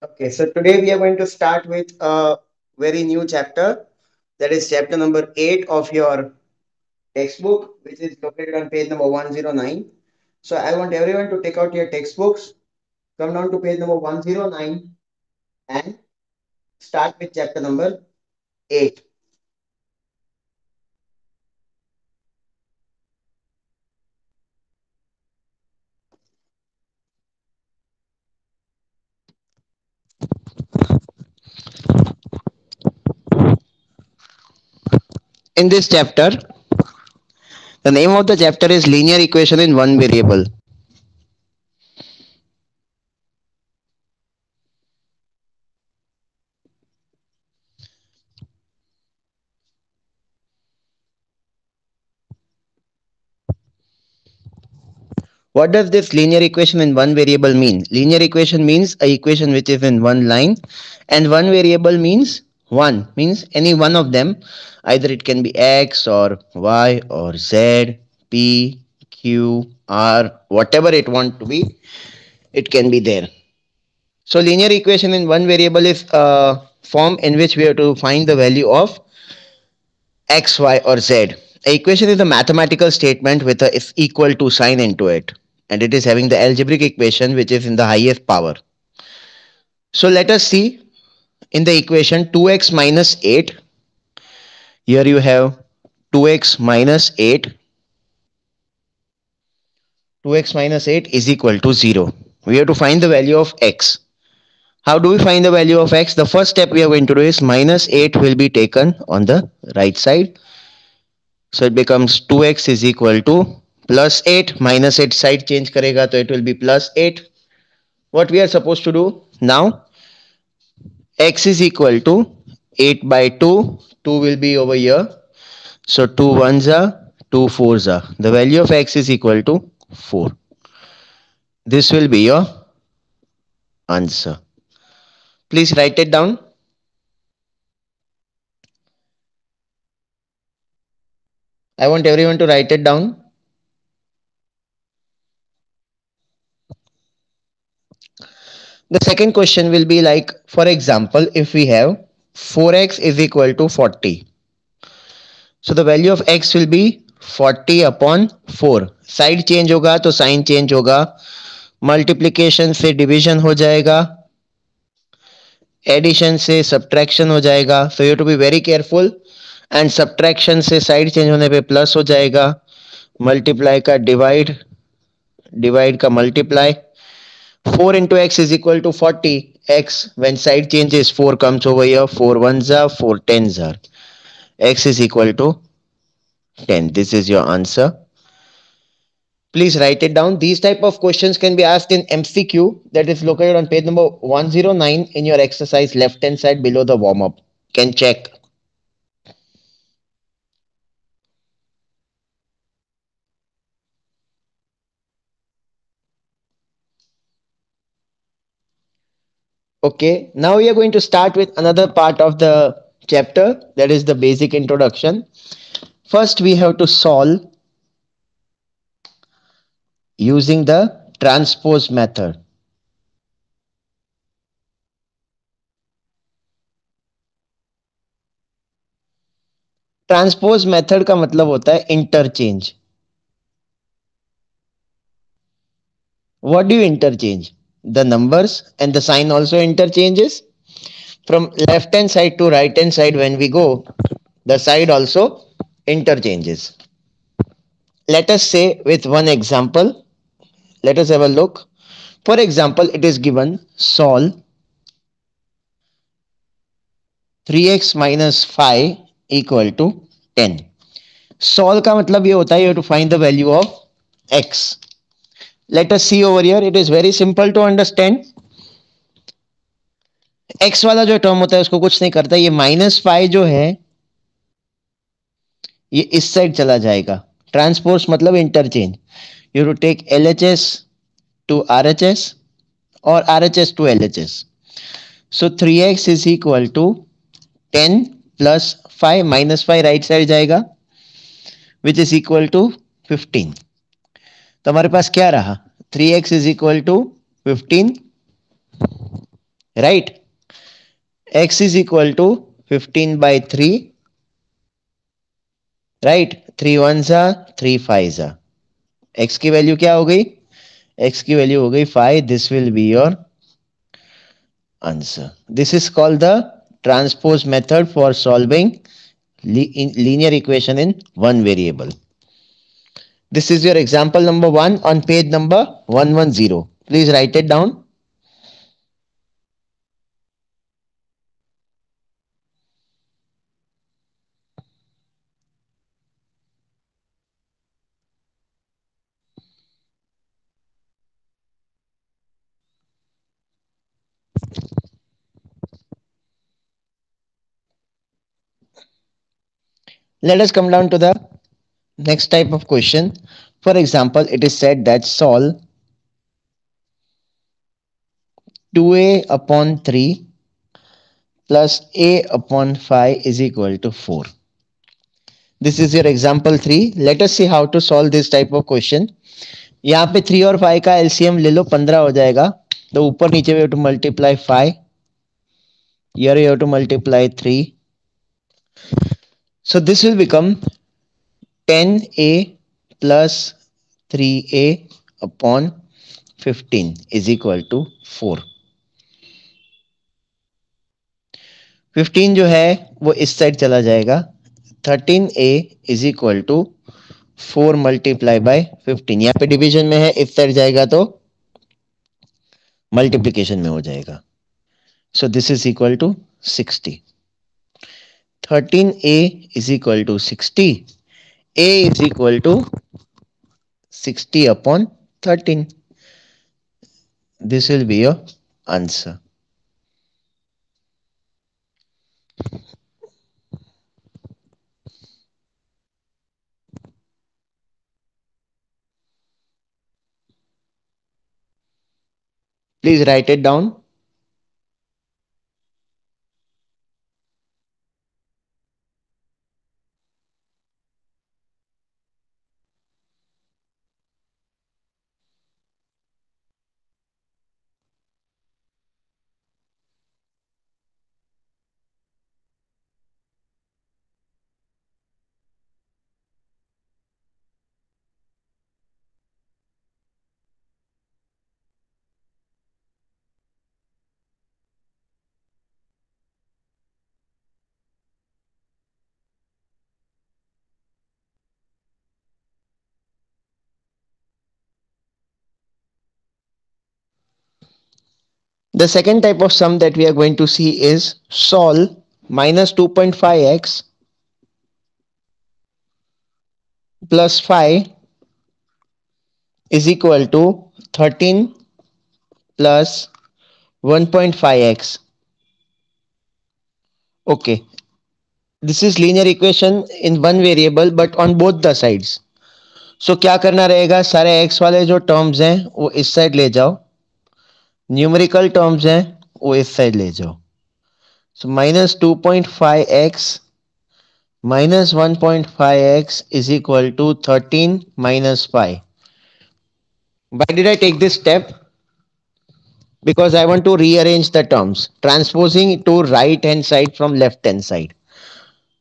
Okay, so today we are going to start with a very new chapter. That is chapter number 8 of your textbook, which is located on page number 109. So I want everyone to take out your textbooks, come down to page number 109 and start with chapter number 8. In this chapter, the name of the chapter is linear equation in one variable. What does this linear equation in one variable mean? Linear equation means a equation which is in one line, and one variable means one, means any one of them. Either it can be x or y or z, p, q, r, whatever it want to be, it can be there. So linear equation in one variable is a form in which we have to find the value of x, y, or z. A equation is a mathematical statement with a is equal to sign into it, and it is having the algebraic equation which is in the highest power. So let us see in the equation 2x minus 8. Here you have 2x minus 8. 2x minus 8 is equal to 0. We have to find the value of x. How do we find the value of x? The first step we are going to do is minus 8 will be taken on the right side. So it becomes 2x is equal to plus 8. Minus 8 side change karega, so it will be plus 8. What we are supposed to do now, x is equal to 8 by 2. 2 will be over here. So 2 ones are, 2 fours are. The value of x is equal to 4. This will be your answer. Please write it down. I want everyone to write it down. The second question will be like, for example, if we have 4x is equal to 40. So the value of x will be 40 upon 4. Side change होगा तो sign change होगा. Multiplication से division हो जाएगा. Addition से subtraction हो जाएगा. So you have to be very careful. And subtraction से side change होने पे plus हो जाएगा. Multiply का divide. Divide का multiply. 4 into x is equal to 40. X, when side changes, 4 comes over here. 4 ones are, 4 tens are. X is equal to 10. This is your answer. Please write it down. These type of questions can be asked in MCQ, that is located on page number 109 in your exercise left hand side below the warm up. Can check. Okay, now we are going to start with another part of the chapter, that is the basic introduction. First we have to solve using the transpose method. Transpose method का मतलब होता है interchange. What do you interchange? The numbers, and the sign also interchanges. From left hand side to right hand side when we go, the side also interchanges. Let us say with one example. Let us have a look. For example, it is given solve 3x minus 5 equal to 10. Solve का मतलब ये होता है you have to find the value of x. Let us see over here. It is very simple to understand. x वाला जो term होता है उसको कुछ नहीं करता. ये माइनस 5 जो है ये इस साइड चला जाएगा. ट्रांसपोज मतलब interchange. You to take LHS to RHS or RHS to LHS. So 3x is equal to 10 plus 5 minus 5 right side जाएगा which is equal to 15. तो हमारे पास क्या रहा? 3x is equal to 15. right? X is equal to 15 by 3, right? 3 ones are 3 fives are. X की value क्या हो गई? X की वैल्यू हो गई 5. This will be your answer. This is called the transpose method for solving linear equation in one variable. This is your example number 1 on page number 110. Please write it down. Let us come down to the next type of question. For example, it is said that solve 2a upon 3 plus a upon 5 is equal to 4. This is your example 3. Let us see how to solve this type of question. यहाँ पे 3 और 5 का LCM ले लो, 15 हो जाएगा. तो ऊपर नीचे we have to multiply 5. Here you have to multiply 3. So this will become 10a plus 3a upon 15 is equal to 4. 15 जो है वो इस साइड चला जाएगा. 13a is equal to 4 multiply by 15. यहाँ पे डिवीजन में है, इस साइड जाएगा तो मल्टीप्लीकेशन में हो जाएगा. So this is equal to 60. 13a is equal to 60. A is equal to 60 upon 13. This will be your answer. Please write it down. The second type of sum that we are going to see is solve minus 2.5x plus 5 is equal to 13 plus 1.5x. Okay, this is linear equation in one variable but on both the sides. So क्या करना रहेगा, सारे x वाले जो terms हैं वो इस side ले जाओ, न्यूमेरिकल टर्म्स हैं वो इस साइड ले जाओ. So minus 2.5x minus 1.5x is equal to 13 minus 5. Why did I take this step? Because I want to rearrange the terms, transposing to right hand side from left hand side.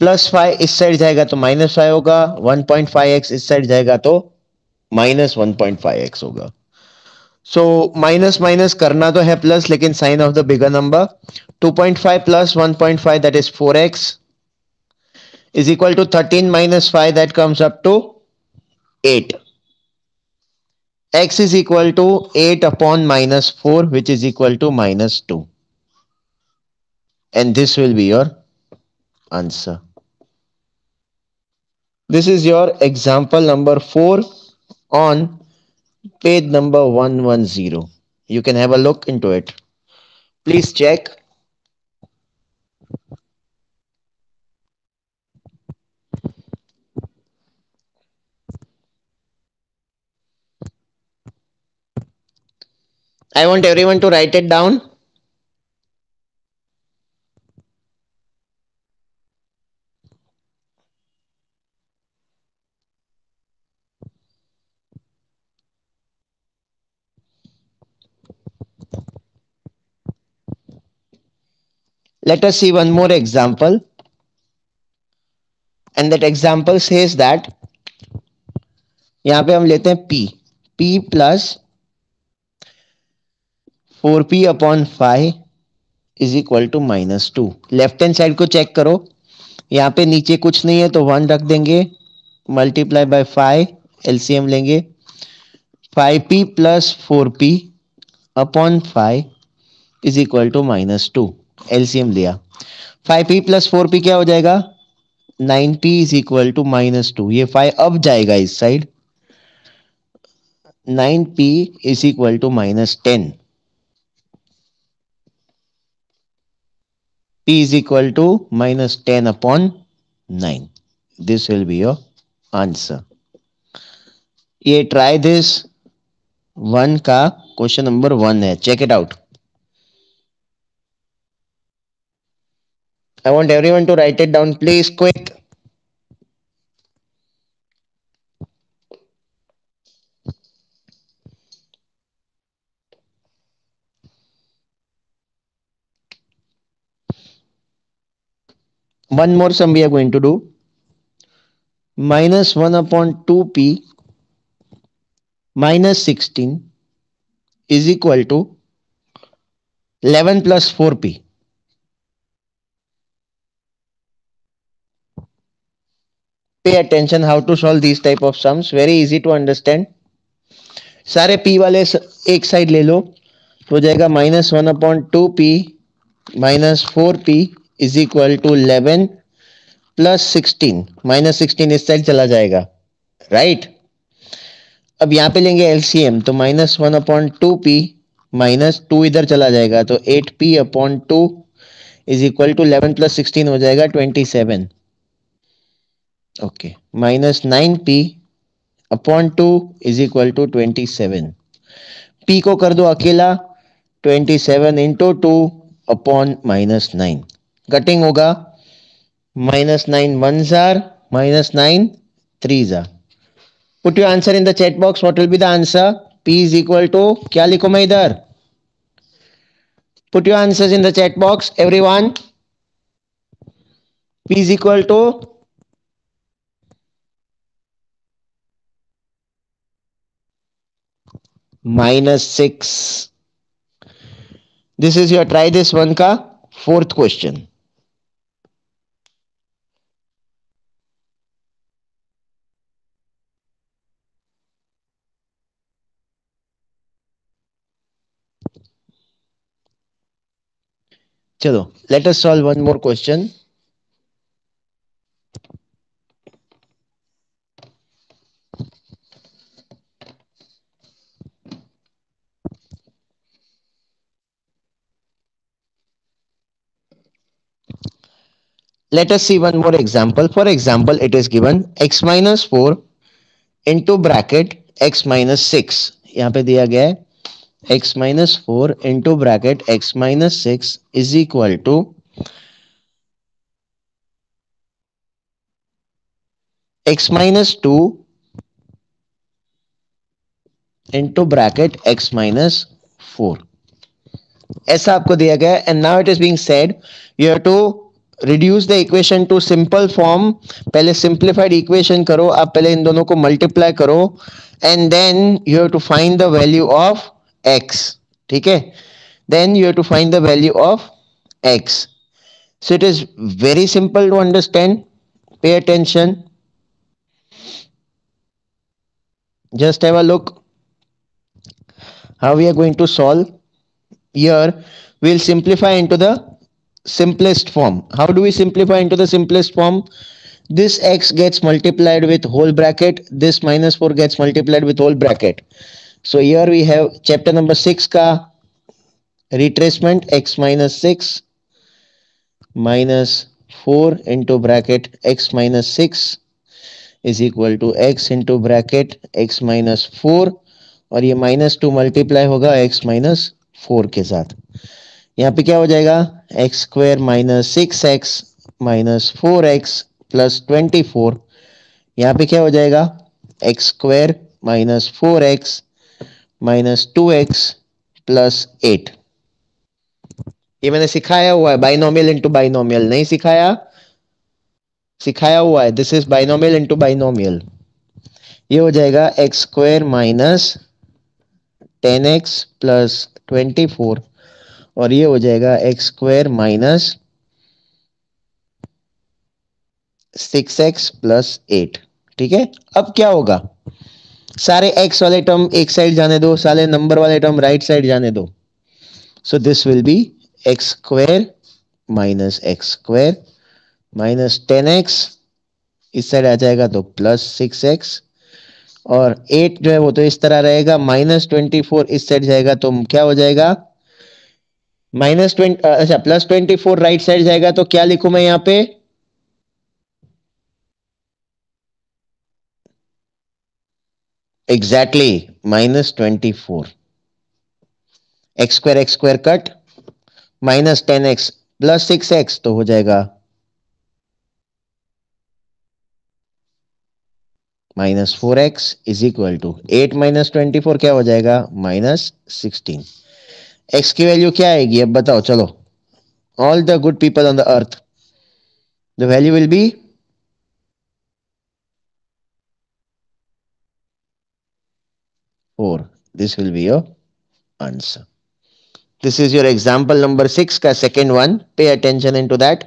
Plus 5 इस side जाएगा तो minus 5 होगा, 1.5x इस side जाएगा तो minus 1.5x होगा. So minus minus करना तो है प्लस, लेकिन sign of the bigger number. 2.5 plus 1.5 that is 4x is equal to 13 minus 5 that comes up to 8. X is equal to 8 upon minus 4 which is equal to minus 2. And this will be your answer. This is your example number 4 on page number 110. You can have a look into it. Please check. I want everyone to write it down. Let us see one more example, and that example says that यहाँ पे हम लेते हैं p plus 4p upon 5 is equal to -2. Left hand side को check करो, यहाँ पे नीचे कुछ नहीं है तो 1 रख देंगे, मल्टीप्लाई बाय 5, एलसीएम लेंगे, 5p plus 4p upon 5 is equal to -2, LCM लिया, 5p plus 4p क्या हो जाएगा, 9p इज इक्वल टू -2, ये 5 अब जाएगा इस side, 9p is equal to -10. P is equal to -10 upon 9. This will be your answer. ये try this one का क्वेश्चन नंबर 1 है. Check it out. I want everyone to write it down, please, quick. One more sum we are going to do. -1 upon 2p minus 16 is equal to 11 plus 4p. Pay attention how to solve these type of sums. Very easy to understand. सारे p वाले एक side ले लो, तो हो जाएगा -1 upon 2p minus 4p is equal to 11 plus 16, -16 इस side चला जाएगा, राइट। अब यहाँ पे लेंगे एलसीएम, तो -1 अपॉन 2p माइनस 2 इधर चला जाएगा, तो 8p upon 2 is equal to 11 plus 16 हो जाएगा 27, okay, -9p upon 2 is equal to 27, p को कर दो अकेला, 27 इंटू 2 अपॉन -9, कटिंग होगा, -9 1s are, -9 3s are. Put your answer in the chat box. What will be the answer? P is equal to, क्या लिखो मैं इधर? Put your answers in the chat box, everyone. P is equal to -6. This is your try this one का fourth question. चलो, let us solve one more question. Let us see one more example. For example, it is given x minus 4 into bracket x minus 6. यहाँ पे दिया गया है x minus 4 into bracket x minus 6 is equal to x minus 2 into bracket x minus 4. ऐसा आपको दिया गया है, and now it is being said you have to reduce the equation to simple form. पहले simplified equation करो, आप पहले इन दोनों को multiply करो, and then you have to find the value of x. ठीक है, then you have to find the value of x. So it is very simple to understand. Pay attention. Just have a look how we are going to solve. Here we'll simplify into the simplest form. How do we simplify into the simplest form? This x gets multiplied with whole bracket, this -4 gets multiplied with whole bracket. So here we have chapter number 6 ka retracement, x minus 6 minus 4 into bracket x minus 6 is equal to x into bracket x minus 4, और ये -2 multiply होगा x minus 4 के साथ. यहाँ पे क्या हो जाएगा, x square minus 6x minus 4x plus 24. यहाँ पे क्या हो जाएगा, x square minus 4x minus 2x plus 8. ये मैंने सिखाया हुआ है, बाइनोमियल इंटू बाइनोमियल नहीं सिखाया, सिखाया हुआ है। This is binomial into binomial. ये हो जाएगा x square minus 10x plus 24 और ये हो जाएगा x square minus 6x plus 8। ठीक है, अब क्या होगा, सारे x वाले टर्म एक साइड जाने दो, सारे नंबर वाले टर्म राइट साइड जाने दो। सो this will B x square minus x square minus 10x, इस साइड आ जाएगा तो प्लस 6x, और 8 जो है वो तो इस तरह रहेगा, माइनस 24 इस साइड जाएगा तो क्या हो जाएगा, माइनस 20, अच्छा प्लस 24 राइट साइड जाएगा तो क्या लिखूं मैं यहाँ पे, exactly -24। X square cut, -10x plus 6x तो हो जाएगा -4x is equal to 8 minus 24 क्या हो जाएगा -16। x की वैल्यू क्या आएगी अब बताओ चलो, all the good people on the earth, the value will be 4। This will be your answer. This is your example number 6 का second one. Pay attention into that.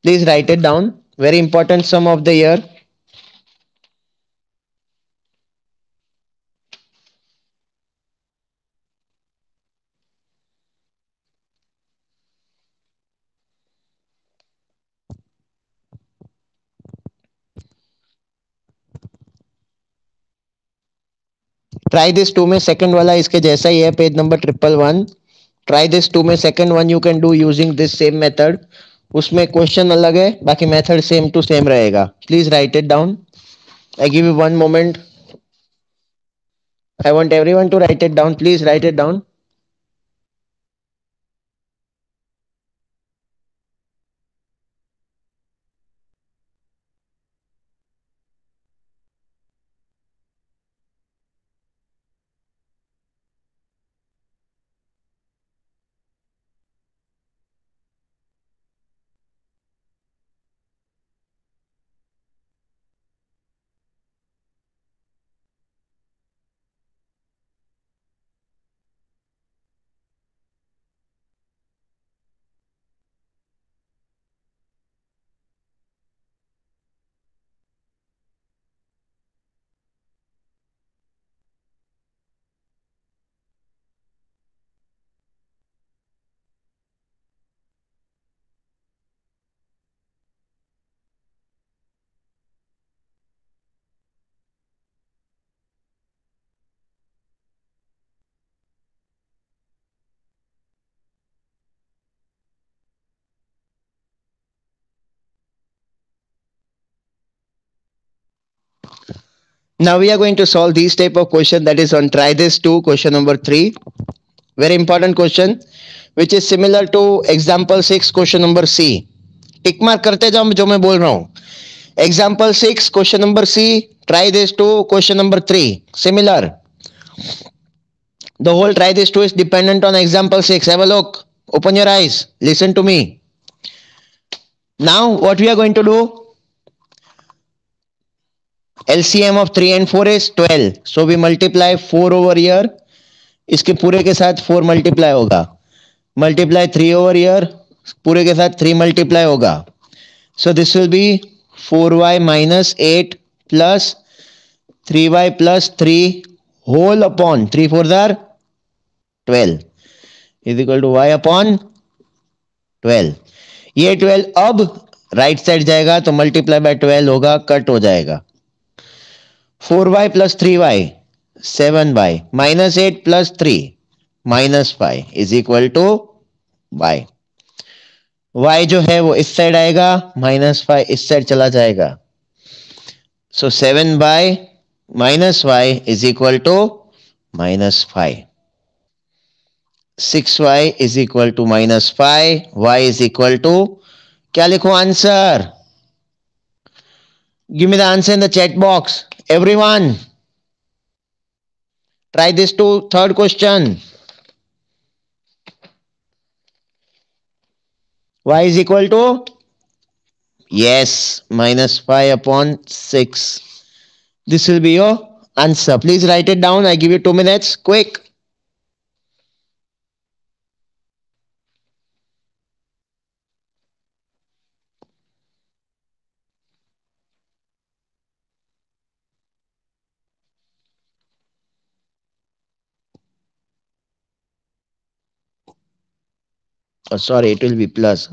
Please write it down. Very important sum of the year. Try this 2 में second वाला इसके जैसा ही है, page number 111. Try this 2 में second one you can do using this same method. उसमें question अलग है, बाकी मेथड सेम टू सेम रहेगा. Please right it down. I give you one moment. I want everyone to write it down. Please write it down. Now we are going to solve these type of question, that is on try this 2 question number 3. Very important question which is similar to example 6 question number C. Tick mark करते जाओ जो मैं बोल रहा हूं. Example 6 question number C. Try this 2 question number 3. Similar. The whole try this 2 is dependent on example 6. Have a look. Open your eyes. Listen to me. Now what we are going to do? LCM of 3 and 4 is 12. So we multiply 4 over here. इसके पूरे के साथ 4 multiply होगा. Multiply 3 over year, पूरे के साथ 3 multiply होगा. So this will be 4y minus 8 plus 3y plus 3 whole upon 3 4 जार 12 is equal to y upon 12. ये 12 अब राइट साइड जाएगा तो मल्टीप्लाई बाय 12 होगा, कट हो जाएगा. 4y plus 3y 7y minus 8 plus 3 -5 is equal to y. y जो है वो इस साइड आएगा, -5 इस साइड चला जाएगा. So 7y minus y is equal to -5. 6y is equal to -5. y is equal to, क्या लिखो answer? Give me the answer in the chat box everyone. Try this to third question. Y is equal to, yes, minus 5 upon 6. This will be your answer. Please write it down. I give you 2 minutes. Quick. Oh, sorry, it will be plus.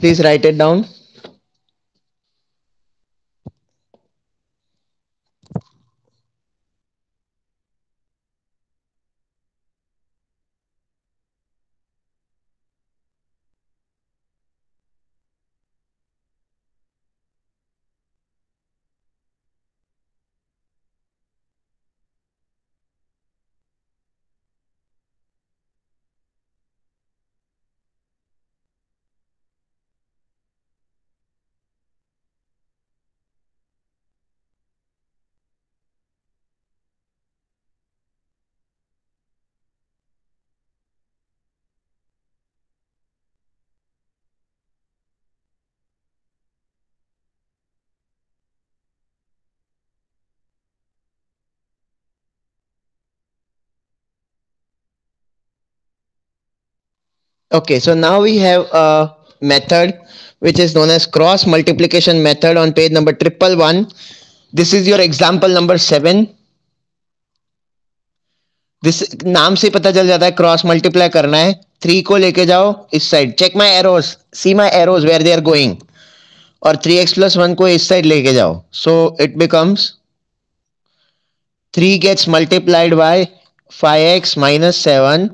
Please write it down. Okay, so now we have a method which is known as cross multiplication method on page number 111. This is your example number 7. This नाम से पता चल जाता है cross multiply करना है. 3 को लेके जाओ इस side. Check my arrows, see my arrows where they are going. और 3x plus 1 को इस साइड लेके जाओ. So it becomes 3 gets multiplied by 5x minus 7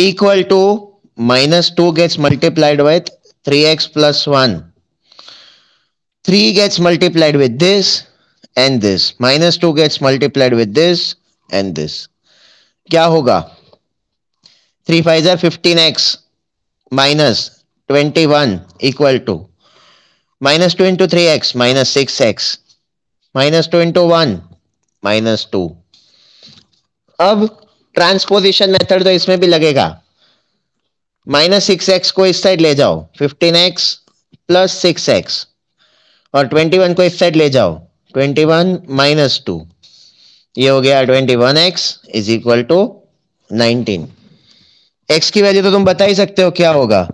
equal to minus 2 gets multiplied with 3x plus 1. 3 gets multiplied with this and this. Minus 2 gets multiplied with this and this. क्या होगा? 3 5 are 15x minus 21 equal to minus 2 into 3x minus 6x minus 2 into 1 minus 2. अब transposition method तो इसमें भी लगेगा. Minus 6x को इस side ले जाओ. 15x प्लस 6x और 21 को इस साइड ले जाओ. 21 माइनस 2. ये हो गया 21x is equal to 19. x की वैल्यू तो तुम बता ही सकते हो क्या होगा.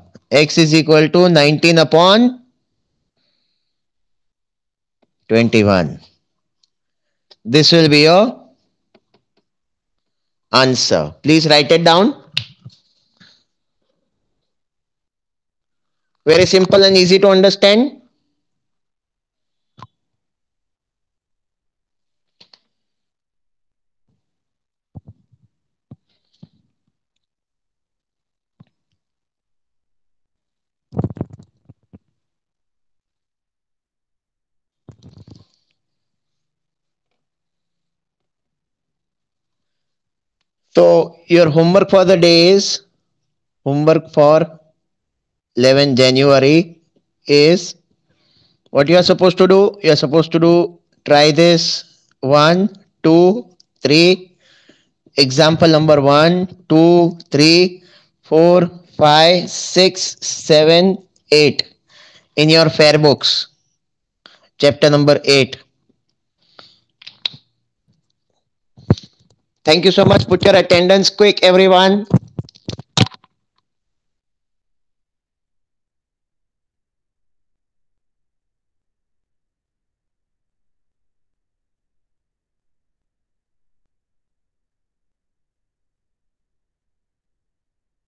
x is equal to 19 upon 21. This will be your answer. Please write it down. Very simple and easy to understand. So your homework for the day is, homework for 11 January is, what you are supposed to do? You are supposed to do, try this 1, 2, 3. Example number 1, 2, 3, 4, 5, 6, 7, 8 in your fair books. Chapter number 8. Thank you so much. Put your attendance quick, everyone.